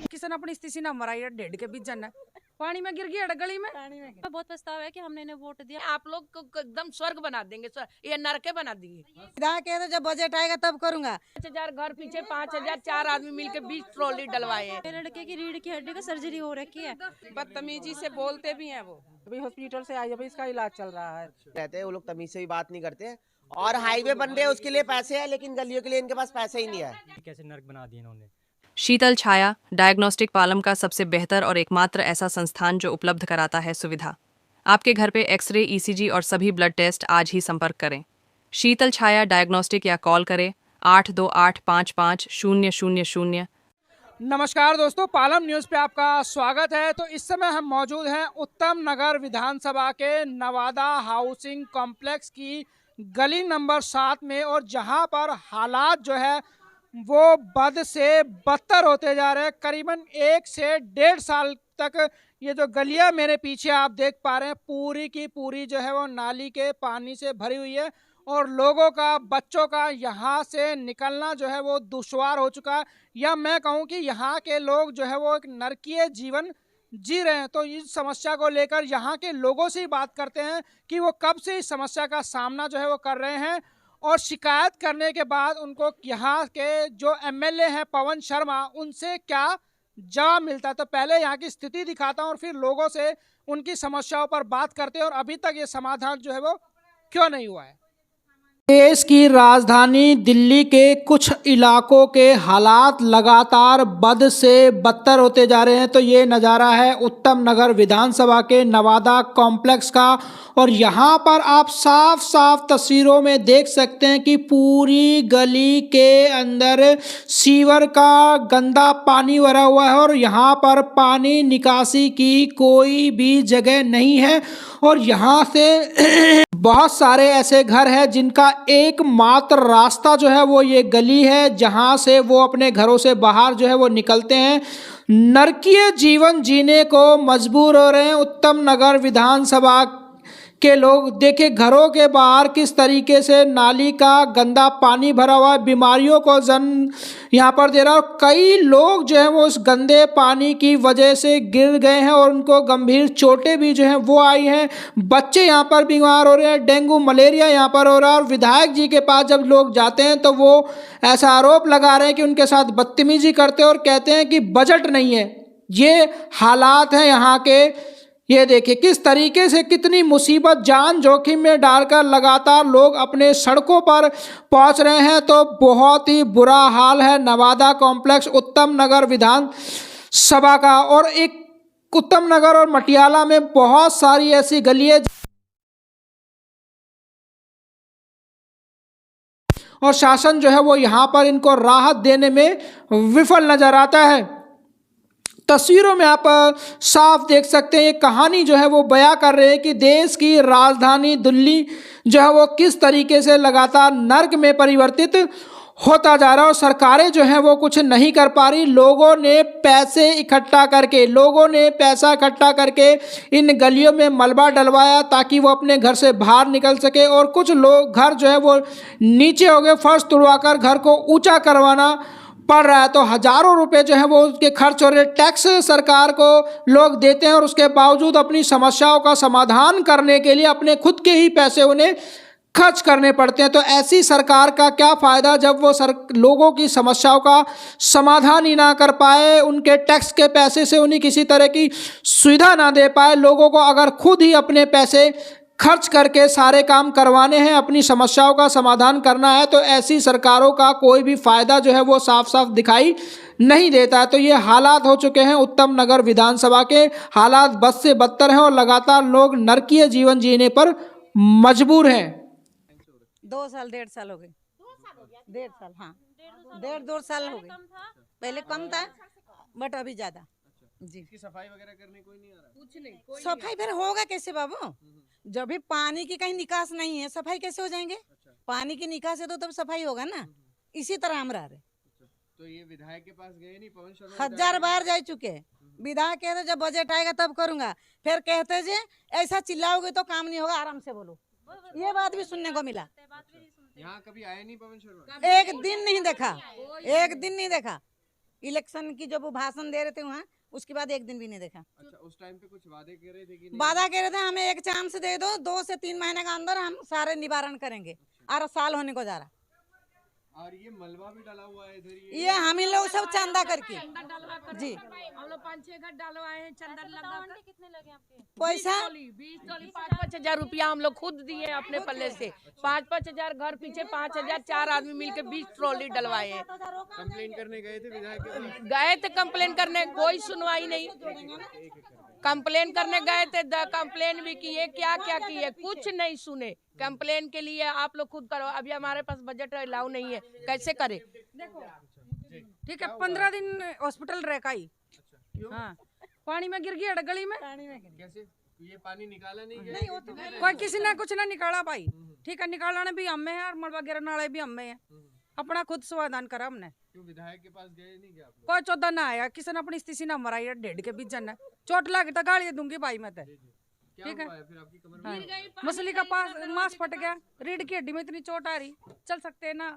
किसी ने अपनी स्थिति ना मराई डेढ़ के बीच जाना पानी में गिर गया गली में। बहुत पछतावा है कि हमने इन्हें वोट दिया। आप लोग को एकदम स्वर्ग बना देंगे, ये नरके बना दिए। के जब बजट आएगा तब करूंगा। 5,000 घर पीछे 5,000 4 आदमी मिलके 20 ट्रॉली डलवाए। मेरे लड़के की रीढ़ की हड्डी का सर्जरी हो रखी है। बदतमीजी से बोलते भी हैं वो। अभी हॉस्पिटल से आई, अभी इसका इलाज चल रहा है। रहते हैं वो लोग, तमीज से भी बात नहीं करते हैं। और हाईवे बन रहे हैं उसके लिए पैसे हैं, लेकिन गलियों के लिए इनके पास पैसे ही नहीं है। कैसे नर्क बना दिए इन्होंने। शीतल छाया डायग्नोस्टिक पालम का सबसे बेहतर और एकमात्र ऐसा संस्थान जो उपलब्ध कराता है सुविधा। आपके घर पे एक्सरे, ईसीजी और सभी ब्लड टेस्ट आज ही संपर्क करें। शीतल छाया डायग्नोस्टिक या कॉल करें 82855000। नमस्कार दोस्तों, पालम न्यूज़ पे आपका स्वागत है। तो इस समय हम मौजूद हैं उत्तम नगर विधानसभा के नवादा हाउसिंग कॉम्प्लेक्स की गली नंबर 7 में, और जहां पर हालात जो है वो बद से बदतर होते जा रहे हैं। करीबन 1 से 1.5 साल तक ये जो गलियां मेरे पीछे आप देख पा रहे हैं पूरी की पूरी जो है वो नाली के पानी से भरी हुई है, और लोगों का, बच्चों का यहाँ से निकलना जो है वो दुश्वार हो चुका है, या मैं कहूँ कि यहाँ के लोग जो है वो एक नरकीय जीवन जी रहे हैं। तो इस समस्या को लेकर यहाँ के लोगों से ही बात करते हैं कि वो कब से इस समस्या का सामना जो है वो कर रहे हैं, और शिकायत करने के बाद उनको यहाँ के जो एमएलए हैं पवन शर्मा, उनसे क्या जवाब मिलता है। तो पहले यहाँ की स्थिति दिखाता हूँ और फिर लोगों से उनकी समस्याओं पर बात करते हैं, और अभी तक ये समाधान जो है वो क्यों नहीं हुआ है। देश की राजधानी दिल्ली के कुछ इलाकों के हालात लगातार बद से बदतर होते जा रहे हैं। तो ये नज़ारा है उत्तम नगर विधानसभा के नवादा कॉम्प्लेक्स का, और यहाँ पर आप साफ साफ तस्वीरों में देख सकते हैं कि पूरी गली के अंदर सीवर का गंदा पानी भरा हुआ है, और यहाँ पर पानी निकासी की कोई भी जगह नहीं है। और यहाँ से बहुत सारे ऐसे घर हैं जिनका एकमात्र रास्ता जो है वो ये गली है, जहाँ से वो अपने घरों से बाहर जो है वो निकलते हैं। नरकीय जीवन जीने को मजबूर हो रहे हैं उत्तम नगर विधानसभा के लोग। देखिए घरों के बाहर किस तरीके से नाली का गंदा पानी भरा हुआ है, बीमारियों को जन्म यहाँ पर दे रहा है, और कई लोग जो हैं वो उस गंदे पानी की वजह से गिर गए हैं और उनको गंभीर चोटें भी जो हैं वो आई हैं। बच्चे यहाँ पर बीमार हो रहे हैं, डेंगू मलेरिया यहाँ पर हो रहा है। और विधायक जी के पास जब लोग जाते हैं तो वो ऐसा आरोप लगा रहे हैं कि उनके साथ बदतमीजी करते हैं और कहते हैं कि बजट नहीं है। ये हालात हैं यहाँ के। ये देखिए किस तरीके से, कितनी मुसीबत जान जोखिम में डालकर लगातार लोग अपने सड़कों पर पहुंच रहे हैं। तो बहुत ही बुरा हाल है नवादा कॉम्प्लेक्स उत्तम नगर विधानसभा का। और एक उत्तम नगर और मटियाला में बहुत सारी ऐसी गलियां और शासन जो है वो यहाँ पर इनको राहत देने में विफल नजर आता है। तस्वीरों में आप साफ देख सकते हैं ये कहानी जो है वो बयां कर रहे हैं कि देश की राजधानी दिल्ली जो है वो किस तरीके से लगातार नर्क में परिवर्तित होता जा रहा है, और सरकारें जो हैं वो कुछ नहीं कर पा रही। लोगों ने पैसा इकट्ठा करके इन गलियों में मलबा डलवाया ताकि वो अपने घर से बाहर निकल सके, और कुछ लोग घर जो है वो नीचे हो गए, फर्श तुड़वाकर घर को ऊंचा करवाना पड़ रहा है। तो हजारों रुपए जो है वो उसके खर्च हो रहे। टैक्स सरकार को लोग देते हैं, और उसके बावजूद अपनी समस्याओं का समाधान करने के लिए अपने खुद के ही पैसे उन्हें खर्च करने पड़ते हैं। तो ऐसी सरकार का क्या फ़ायदा जब वो लोगों की समस्याओं का समाधान ही ना कर पाए, उनके टैक्स के पैसे से उन्हें किसी तरह की सुविधा ना दे पाए। लोगों को अगर खुद ही अपने पैसे खर्च करके सारे काम करवाने हैं, अपनी समस्याओं का समाधान करना है, तो ऐसी सरकारों का कोई भी फायदा जो है वो साफ साफ दिखाई नहीं देता है। तो ये हालात हो चुके हैं उत्तम नगर विधानसभा के। हालात बद से बदतर हैं और लगातार लोग नरकीय जीवन जीने पर मजबूर हैं। 2 साल 1.5 साल हो गए। 1.5 साल, हाँ 1.5-2 साल हो गए। पहले कम था बट अभी ज्यादा। जी इसकी सफाई वगैरह करने कोई नहीं आ रहा? कुछ नहीं। सफाई फिर होगा कैसे बाबू, जब भी पानी की कहीं निकास नहीं है सफाई कैसे हो जाएंगे? पानी की निकास है तो तब सफाई होगा ना। इसी तरह हम रह रहे। तो ये विधायक के पास गए नहीं? पवन शर्मा 1000 बार जा चुके। विधायक कहते जब बजट आएगा तब करूंगा, फिर कहते जे ऐसा चिल्लाओगे तो काम नहीं होगा, आराम से बोलो। ये बात भी सुनने को मिला। यहाँ कभी आए नहीं पवन शर्मा? एक दिन नहीं देखा, एक दिन नहीं देखा। इलेक्शन की जब वो भाषण दे रहे थे वहाँ, उसके बाद एक दिन भी नहीं देखा। अच्छा, उस टाइम पे कुछ वादे कर रहे थे कि नहीं? वादा कह रहे थे हमें एक चांस दे दो, 2 से 3 महीने का अंदर हम सारे निवारण करेंगे, और साल होने को जा रहा। और ये मलबा भी डाला हुआ है इधर, ये हम ही लोग सब चंदा करके जी हम लोग 5-6 घर डलवाए हैं, चंदन लगा कर। कितने लगे आपके? पैसा 5-5 हजार रुपया हम लोग खुद दिए अपने पल्ले से। 5-5 हजार घर पीछे 5 हजार 4 आदमी मिलके 20 ट्रॉली डलवाए हैं। कंप्लेन करने गए थे विधायक के पास? गए थे कंप्लेन करने, कोई सुनवाई नहीं। कंप्लेन करने गए थे, कंप्लेन भी किए, क्या क्या किए, कुछ नहीं सुने। कंप्लेन के लिए आप लोग खुद करो, अभी हमारे पास बजट अलाउ नहीं है, कैसे करे? ठीक है, 15 दिन हॉस्पिटल रह का ही। हाँ, पानी में गिर गया गली में। कैसे ये पानी निकाला नहीं गया? कोई किसी ने कुछ ना निकाला भाई। ठीक है, निकालने भी हमें है और मलबा गिरने वाले भी हमें है। अपना खुद समाधान करा हमने। क्यों विधायक के पास गए नहीं क्या आप लोग? कोई चौदह ना आया, किसी ने अपनी स्थिति ना मराई, डेढ़ के बीच जाना चोट लगी तो गाली दूंगी भाई मैं तो। क्या ठीक है। हुआ है फिर आपकी कमर हाँ। में? मछली का मांस फट गया, रीढ़ की हड्डी में इतनी चोट आ रही, चल सकते है ना,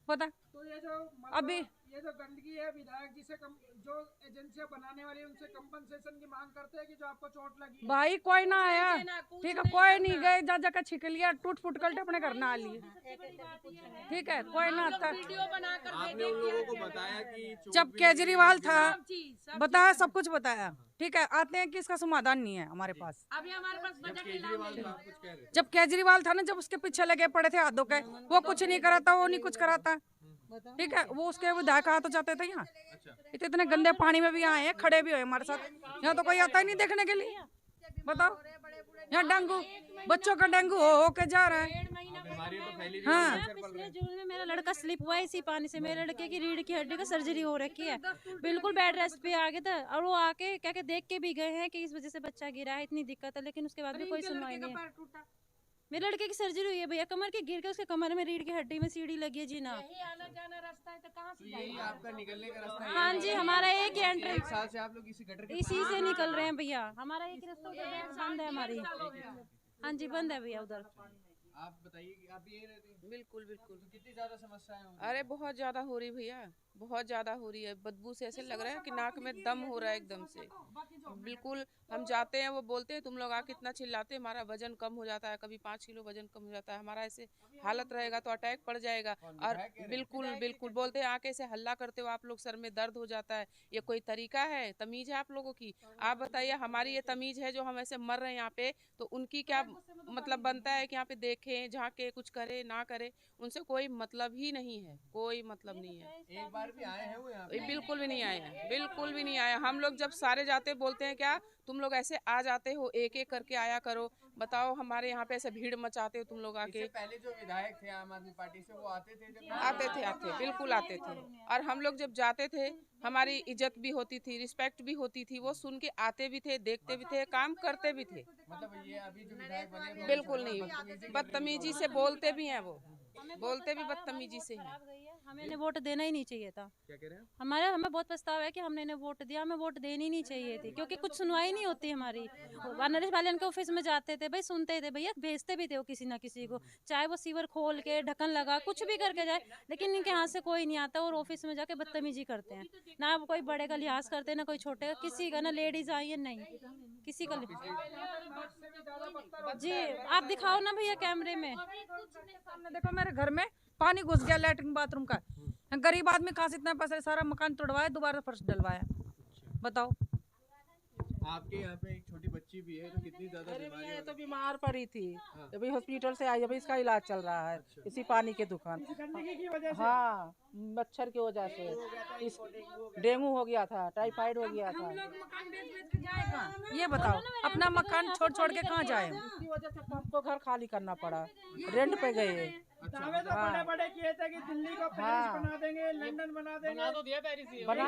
बता। तो ये जो अभी ये जो गंदगी है, विधायक जी से जो एजेंसियां बनाने वाली है उनसे कंपनसेशन की मांग करते हैं कि जो आपको चोट लगी है। भाई कोई ना आया, ठीक है, कोई नहीं गए, जा जाकर छिक लिया, टूट फूट कर अपने घर ना आ लिए। ठीक है, कोई ना आता। आपने उन लोगों को बताया कि जब केजरीवाल था बताया, सब कुछ बताया। ठीक है, आते हैं कि इसका समाधान नहीं है हमारे पास। अभी हमारे पास जब केजरीवाल था, आप कुछ कह रहे थे? जब केजरीवाल था ना, जब उसके पीछे लगे पड़े थे हाथों के, वो कुछ नहीं कराता, वो नहीं कुछ कराता। ठीक है, वो उसके विधायक आ तो जाते थे यहाँ। इतने गंदे पानी में भी आए हैं, खड़े भी हुए हमारे साथ। यहाँ तो कोई आता ही नहीं देखने के लिए, बताओ। यहाँ डेंगू, बच्चों का डेंगू हो के जा रहा है। बीमारी तो फैली हुई हाँ। है। पिछले जून में मेरा लड़का स्लिप हुआ है इसी पानी से। मेरे लड़के की रीढ़ की हड्डी का सर्जरी हो रखी है, बिल्कुल बेड रेस्ट पे आ गया था। और वो आके क्या देख के भी गए हैं कि इस वजह से बच्चा गिरा है, इतनी दिक्कत है, लेकिन उसके बाद भी कोई सुनवाई नहीं है। मेरे लड़के की सर्जरी हुई है भैया, कमर की गिर के उसके कमर में रीढ़ की हड्डी में सीढ़ी लगी है जी ना। तो यही आपका निकलने का रास्ता है? हाँ जी, हमारा एक ही एक एंट्रेंस साल से आप लोग इसी गटर के इसी से निकल रहे हैं भैया। हमारा एक रास्ता उधर बंद है हमारी। हाँ जी, बंद है भैया उधर। आप बताइए कि आप यही रहते हैं? बिल्कुल बिल्कुल। तो कितनी ज्यादा समस्याएं होंगी? अरे बहुत ज्यादा हो रही भैया, बहुत ज्यादा हो रही है। बदबू से ऐसे लग रहा है कि नाक में दम हो रहा है एकदम से। बिल्कुल, हम जाते हैं, वो बोलते हैं तुम लोग आके इतना चिल्लाते, हमारा वजन कम हो जाता है, कभी 5 किलो वजन कम हो जाता है, हमारा ऐसे हालत रहेगा तो अटैक पड़ जाएगा। और बिल्कुल बिल्कुल बोलते हैं आके ऐसे हल्ला करते हो आप लोग, सर में दर्द हो जाता है। ये कोई तरीका है? तमीज है आप लोगों की? आप बताइए, हमारी ये तमीज है जो हम ऐसे मर रहे हैं यहाँ पे, तो उनकी क्या मतलब बनता है कि यहाँ पे देखें, झांके, कुछ करे ना करे? उनसे कोई मतलब ही नहीं है, कोई मतलब नहीं है। एक बार भी आए हैं वो यहाँ पे? बिल्कुल भी नहीं आए हैं, बिल्कुल भी नहीं आए। हम लोग जब सारे जाते बोलते हैं क्या तुम लोग ऐसे आ जाते हो, एक एक करके आया करो, बताओ हमारे यहाँ पे ऐसे भीड़ मचाते हो तुम लोग आके। इससे पहले जो विधायक थे आम आदमी पार्टी से, वो आते थे जब? आते बिल्कुल आते थे। और हम लोग जब जाते थे हमारी इज्जत भी होती थी, रिस्पेक्ट भी होती थी। वो सुन के आते भी थे, देखते भी थे, काम करते भी थे। मतलब ये अभी जो विधायक बने हैं, वो बिल्कुल नहीं, बदतमीजी से बोलते भी हैं, वो बोलते भी बदतमीजी से हैं। हमें इन्हें वोट देना ही नहीं चाहिए था। क्या कह रहे हैं? हमें बहुत पछतावा है कि हमने इन्हें वोट दिया। हमें वोट देनी ही नहीं चाहिए थी, क्योंकि कुछ सुनवाई नहीं होती हमारी। नरेश पालन के ऑफिस में जाते थे भाई, सुनते थे भैया, भेजते भी थे वो किसी ना किसी को, चाहे वो सीवर खोल के ढक्कन लगा कुछ भी करके जाए, लेकिन इनके यहाँ से कोई नहीं आता और ऑफिस में जाके बदतमीजी करते हैं। ना कोई बड़े का लिहाज करते हैं, ना कोई छोटे का, किसी का, ना लेडीज आई है नहीं किसी का। जी आप दिखाओ ना भैया कैमरे में। सामने देखो, मेरे घर में पानी घुस गया लैट्रिन बाथरूम का। गरीब आदमी कहाँ से इतना पैसा, सारा मकान तोड़वाया, दोबारा फर्श डलवाया, बताओ। आपके यहाँ पे एक छोटी बच्ची भी है, तो कितनी ज्यादा बीमारी ये हो तो रही बीमार पड़ी थी, अभी हॉस्पिटल से आई, अभी इसका इलाज चल रहा है इसी पानी के दुकान। गंदगी की वजह से हाँ, मच्छर की वजह से इस डेंगू हो गया था, टाइफाइड हो गया था। ये बताओ, अपना मकान छोड़ छोड़ के कहाँ जाए? इसकी वजह से हमको घर खाली करना पड़ा, रेंट पे गए। दावे तो बड़े बड़े किए थे कि दिल्ली को पेरिस बना देंगे, लंदन बना देंगे। बना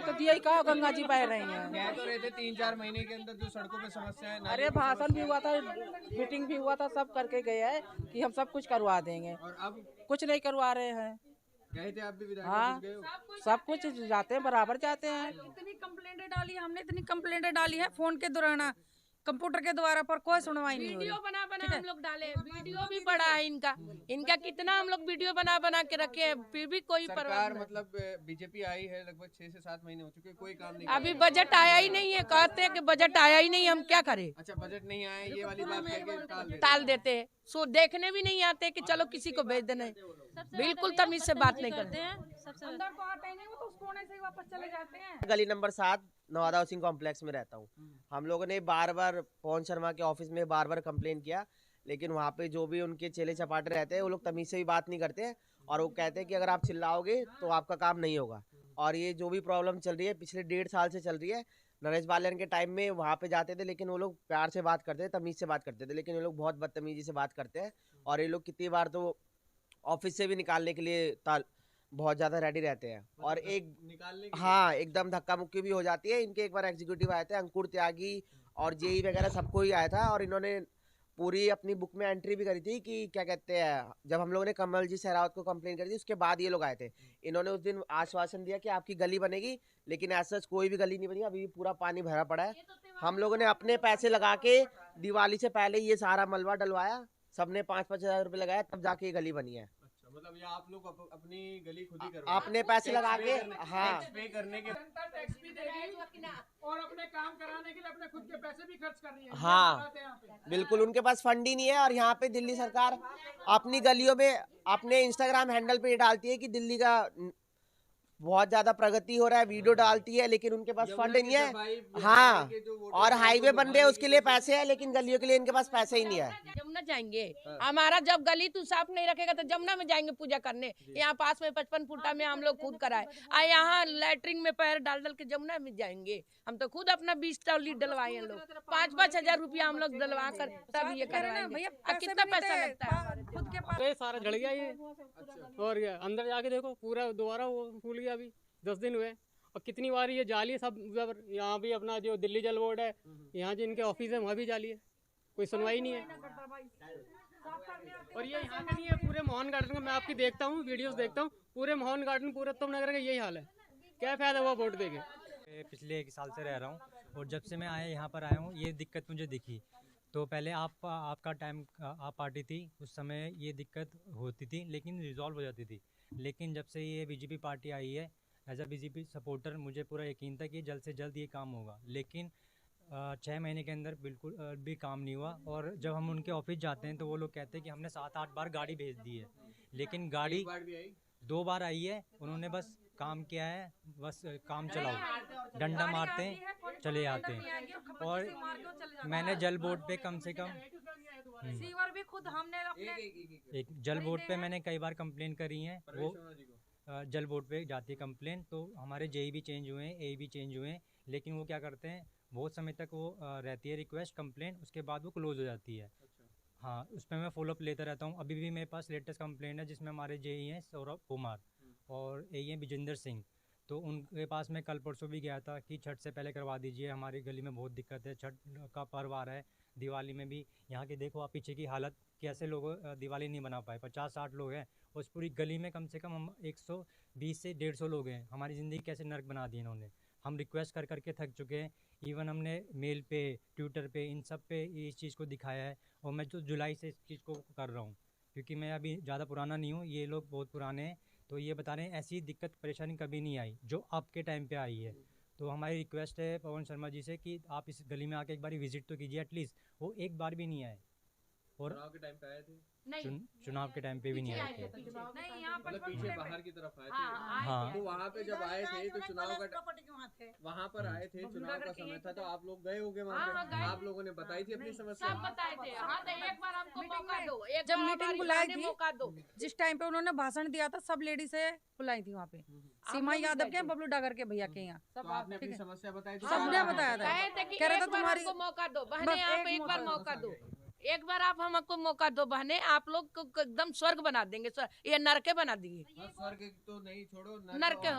तो दिया ही, कहा गंगा जी बह रही हैं। कह तो रहे थे 3-4 महीने के अंदर जो सड़कों पे समस्या है। अरे भाषण भी हुआ था, मीटिंग भी हुआ था, सब करके गए हैं कि हम सब कुछ करवा देंगे। और अब कुछ नहीं करवा रहे हैं। गए थे आप भी विधायक हाँ, ऑफिस गए हो? सब कुछ जाते हैं, बराबर जाते हैं। इतनी कंप्लेंटें डाली हमने, इतनी कंप्लेंटें डाली है फोन के दौरान कंप्यूटर के द्वारा पर कोई सुनवाई नहीं हो रही। वीडियो बना बना ठीक है? हम लोग डाले, वीडियो भी बड़ा है इनका कितना हम लोग वीडियो बना बना के रखे हैं, फिर भी कोई परवाह सरकार नहीं। मतलब बीजेपी आई है, लगभग 6 से 7 महीने हो चुके हैं, कोई काम नहीं अभी कर रही। बजट आया ही नहीं है, कहते हैं कि बजट आया ही नहीं, हम क्या करें, अच्छा, बजट नहीं आया, ये वाली बात करके टाल देते हैं। टाल देते हैं। सो देखने भी नहीं आते कि चलो किसी को भेज देना है, बिल्कुल तमीज से बात नहीं करते हैं। सबसे अंदर तो आते ही नहीं, वो तो उस कोने से ही वापस चले जाते हैं। गली नंबर 7 नवादा हाउसिंग कॉम्प्लेक्स में रहता हूँ। हम लोगों ने बार बार पवन शर्मा के ऑफिस में बार बार कंप्लेन किया, लेकिन वहाँ पे जो भी उनके चेले चपाटे रहते हैं वो लोग तमीज से भी बात नहीं करते हैं, और वो कहते हैं कि अगर आप चिल्लाओगे तो आपका काम नहीं होगा। और ये जो भी प्रॉब्लम चल रही है पिछले 1.5 साल से चल रही है। नरेश बालन के टाइम में वहाँ पे जाते थे, लेकिन वो लोग प्यार से बात करते थे, तमीज से बात करते थे, लेकिन ये लोग बहुत बदतमीजी से बात करते हैं। और ये लोग कितनी बार तो ऑफिस से भी निकालने के लिए बहुत ज्यादा रेडी रहते हैं। और एक निकालने की हाँ, एकदम धक्का मुक्की भी हो जाती है। इनके एक बार एग्जीक्यूटिव आए थे, अंकुर त्यागी और जेई वगैरह सबको ही आया था, और इन्होंने पूरी अपनी बुक में एंट्री भी करी थी कि क्या कहते हैं, जब हम लोगों ने कमल जी सहरावत को कंप्लेन करी थी उसके बाद ये लोग आए थे। इन्होंने उस दिन आश्वासन दिया कि आपकी गली बनेगी, लेकिन ऐसा कोई भी गली नहीं बनी, अभी भी पूरा पानी भरा पड़ा है। हम लोगों ने अपने पैसे लगा के दिवाली से पहले ये सारा मलबा डलवाया, सबने 5-5 हजार रुपए लगाया, तब जाके ये गली बनी है। अच्छा, मतलब ये आप लोग अपनी गली खुद ही करवाए? अपने पैसे लगा के, हाँ, टैक्स पे करने के जनता टैक्स भी देगी और अपने काम कराने के लिए अपने खुद के पैसे भी खर्च कर रही है। हाँ। ये बात है यहाँ पे। बिल्कुल, उनके पास फंड ही नहीं है। और यहाँ पे दिल्ली सरकार अपनी गलियों में अपने इंस्टाग्राम हैंडल पे ये डालती है कि दिल्ली का बहुत ज्यादा प्रगति हो रहा है, वीडियो डालती है, लेकिन उनके पास फंड नहीं है। हाँ, और हाईवे बन रहे हैं उसके लिए पैसे हैं, लेकिन गलियों के लिए इनके पास पैसे ही नहीं है। जमुना जाएंगे, हमारा जब गली तू साफ नहीं रखेगा तो जमुना में जाएंगे पूजा करने। यहाँ पास में 55 फुटा में हम लोग खुद कराए, यहाँ लैटरिन में पैर डाल डाल के जमुना में जाएंगे। हम तो खुद अपना 20 ट्रॉली डलवाए हैं लोग, 5-5 हजार रुपया हम लोग डलवा कर तब ये करवाएंगे। भैया अब कितना पैसा लगता है हमारे? खुद के पास ये सारा जल गया ये। और क्या, अंदर जाके देखो पूरा दोबारा वो फूल गया। अभी 10 दिन हुए और कितनी बार ये जाली है सब उधर। यहाँ भी अपना जो दिल्ली जल बोर्ड है, यहाँ जिनके ऑफिस है वहाँ भी जाली है, कोई सुनवाई नहीं है। और ये यहाँ का नहीं है, पूरे मोहन गार्डन का मैं आपकी देखता हूँ, वीडियोस देखता हूँ, पूरे मोहन गार्डन पूरे उत्तम नगर का यही हाल है। क्या फायदा हुआ वोट देके? पिछले 1 साल से रह रहा हूँ, और जब से मैं यहाँ पर आया हूँ ये दिक्कत मुझे दिखी। तो पहले आपका टाइम आप पार्टी थी, उस समय ये दिक्कत होती थी लेकिन रिजॉल्व हो जाती थी। लेकिन जब से ये बीजेपी पार्टी आई है, एज अ बीजेपी सपोर्टर मुझे पूरा यकीन था कि जल्द से जल्द ये काम होगा, लेकिन 6 महीने के अंदर बिल्कुल भी काम नहीं हुआ। और जब हम उनके ऑफिस जाते हैं तो वो लोग कहते हैं कि हमने 7-8 बार गाड़ी भेज दी है, लेकिन गाड़ी 2 बार आई है। उन्होंने बस काम किया है, बस काम चलाओ, डंडा मारते हैं चले आते हैं। और मैंने जल बोर्ड पे कम से कम सीवर भी खुद हमने अपने एक जल बोर्ड पे मैंने कई बार कंप्लेन करी है। वो जल बोर्ड पे जाती है कंप्लेन, तो हमारे जेई भी चेंज हुए हैं, ए भी चेंज हुए हैं, लेकिन वो क्या करते हैं, बहुत समय तक वो रहती है रिक्वेस्ट कंप्लेन, उसके बाद वो क्लोज हो जाती है। हाँ, उस पर मैं फॉलोअप लेता रहता हूँ। अभी भी मेरे पास लेटेस्ट कंप्लेंट है जिसमें हमारे जेई हैं सौरभ कुमार और ए हैं विजेंद्र सिंह। तो उनके पास मैं कल परसों भी गया था कि छठ से पहले करवा दीजिए, हमारी गली में बहुत दिक्कत है, छठ का पर्व आ रहा है, दिवाली में भी। यहाँ के देखो आप पीछे की हालत, कैसे लोग दिवाली नहीं बना पाए, 50-60 लोग हैं, उस पूरी गली में कम से कम हम 120 से 150 लोग हैं। हमारी ज़िंदगी कैसे नर्क बना दी इन्होंने। हम रिक्वेस्ट कर करके थक चुके हैं, इवन हमने मेल पे, ट्विटर पे, इन सब पे इस चीज़ को दिखाया है। और मैं तो जुलाई से इस चीज़ को कर रहा हूँ, क्योंकि मैं अभी ज़्यादा पुराना नहीं हूँ, ये लोग बहुत पुराने हैं। तो ये बता रहे हैं ऐसी दिक्कत परेशानी कभी नहीं आई जो आपके टाइम पे आई है। तो हमारी रिक्वेस्ट है पवन शर्मा जी से कि आप इस गली में आके एक बार विजिट तो कीजिए एटलीस्ट। वो एक बार भी नहीं आए, और चुनाव के टाइम पे आए थे? चुनाव के टाइम पे भी नहीं आए थे। नहीं, यहाँ पर मतलब पीछे बाहर की तरफ आए थे। हाँ, तो वहाँ पे जब आए थे तो चुनाव का वहाँ पर आए थे, चुनाव का समय था, तो आप लोग गए होंगे वहाँ पे? आप लोगों ने बताई थी अपनी समस्या? सब बताए थे। हाँ, तो एक बार हमको मौका दो, एक जब बार मीटिंग हमारी बुलाई जाने थी, मौका दो। जिस टाइम पे उन्होंने भाषण दिया था, सब लेडी से बुलाई थी वहाँ पे, सीमा यादव के, बबलू डागर के भैया के यहाँ। तो आपने अपनी समस्या बताई थी? सबने बताया था, कहे थे कि कह रहे थे एक बार तुम्हारी हमको मौका दो, बहने आप एक बार मौका दो, एक बार आप हमको मौका दो बहने, आप लोग को एकदम स्वर्ग बना देंगे, ये नरके बना दिए, स्वर्ग तो नहीं छोड़ो, नरके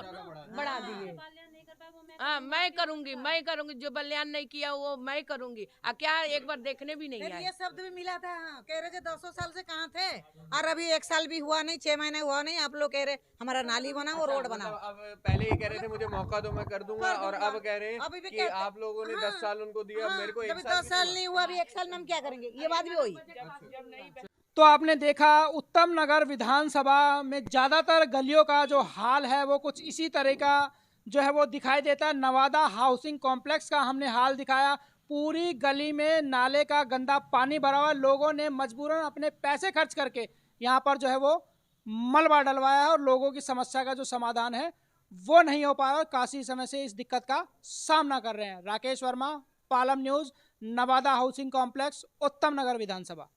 बढ़ा दिए। हाँ मैं करूंगी जो बलियान नहीं किया वो मैं करूंगी। क्या एक बार देखने भी नहीं फिर आए। ये शब्द भी मिला था, हाँ, कह रहे थे 200 साल से कहाँ थे, और अभी 1 साल भी हुआ नहीं, 6 महीने हुआ नहीं, आप लोग कह रहे हमारा नाली बनाओ, रोड बनाओ। अब पहले ये कह रहे थे मुझे मौका दो मैं कर दूंगा, और अब कह रहे हैं कि आप लोगों ने 10 साल उनको दिया, मेरे को 1 साल 10 साल नहीं हुआ, अभी 1 साल में हम क्या करेंगे, ये बात भी हुई। तो आपने देखा उत्तम नगर विधानसभा में ज्यादातर गलियों का जो हाल है वो कुछ इसी तरह का जो है वो दिखाई देता है। नवादा हाउसिंग कॉम्प्लेक्स का हमने हाल दिखाया, पूरी गली में नाले का गंदा पानी भरा हुआ, लोगों ने मजबूरन अपने पैसे खर्च करके यहाँ पर जो है वो मलबा डलवाया है, और लोगों की समस्या का जो समाधान है वो नहीं हो पाया, और काफी समय से इस दिक्कत का सामना कर रहे हैं। Rakesh Verma, Palam news, Nawada housing complex, उत्तम नगर विधानसभा।